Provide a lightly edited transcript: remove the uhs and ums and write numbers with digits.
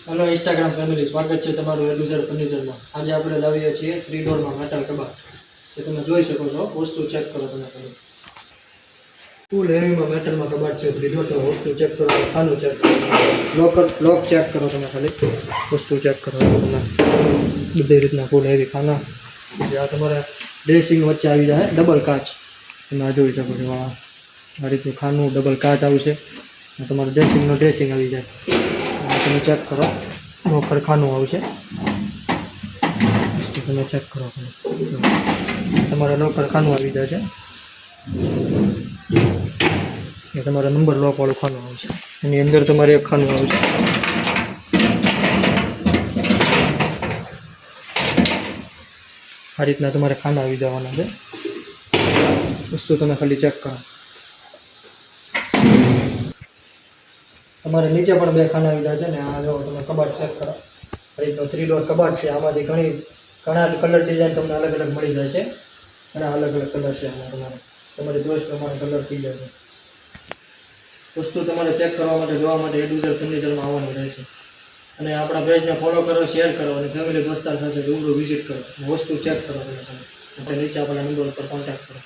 Hello Instagram family, स्वागत है तमारू एडुसर furniture में। आज આપણે લાવીએ છીએ 3 ડોર માં મેટલ કબાટ। જે તમે જોઈ શકો છો, વસ્તુ ચેક કરો તમે ખાલી। ફૂલ હેવી માં મેટલ માં કબાટ છે 3 ડોર। તો વસ્તુ ચેક કરો, ખાનું ચેક કરો, લોક ચેક કરો તમે ખાલી, વસ્તુ ચેક કરો તમે। બધી રીતના ફૂલ હેવી ખાના જે આ તમારા ડ્રેસિંગ વચ્ચે આવી જાય ડબલ કાચ, તમે આ જોઈ શકો છો। આ રીતનું ખાનું ડબલ કાચ આવશે, તમારું ડ્રેસિંગનો ડ્રેસિંગ આવી જાય। તમે ચેક કરો, નોકર ખાનું આવશે, તમે ચેક કરો, તમારા નોકર ખાનું આવી જશે। એ તમારા નંબર લોકવાળું ખાનું આવશે, એની અંદર તમારે એક ખાનું આવશે। આ રીતના તમારે ખાના આવી જવાના છે। વસ્તુ તમે ખાલી ચેક કરો। તમારે નીચે પણ બે ખાના આવી જશે ને। આ જો તમે કબાટ ચેક કરો, આ રીતનો 3 ડોર કબાટ છે। આમાંથી ઘણા કલર ડિઝાઇન તમને અલગ અલગ મળી જશે, ઘણા અલગ અલગ કલર છે આમાં। તમારી ચોઈસ પ્રમાણે કલર થઈ જશે। વસ્તુ તમારે ચેક કરવા માટે, જોવા માટે એડુસર ફર્નિચરમાં આવવાનું રહેશે। અને આપણા પેજને ફોલો કરો, શેર કરો અને ફેમિલી દોસ્તાર સાથે રૂબરૂ વિઝિટ કરો, વસ્તુ ચેક કરો તમે। નીચે આપણા નંબર પર કોન્ટેક્ટ કરો।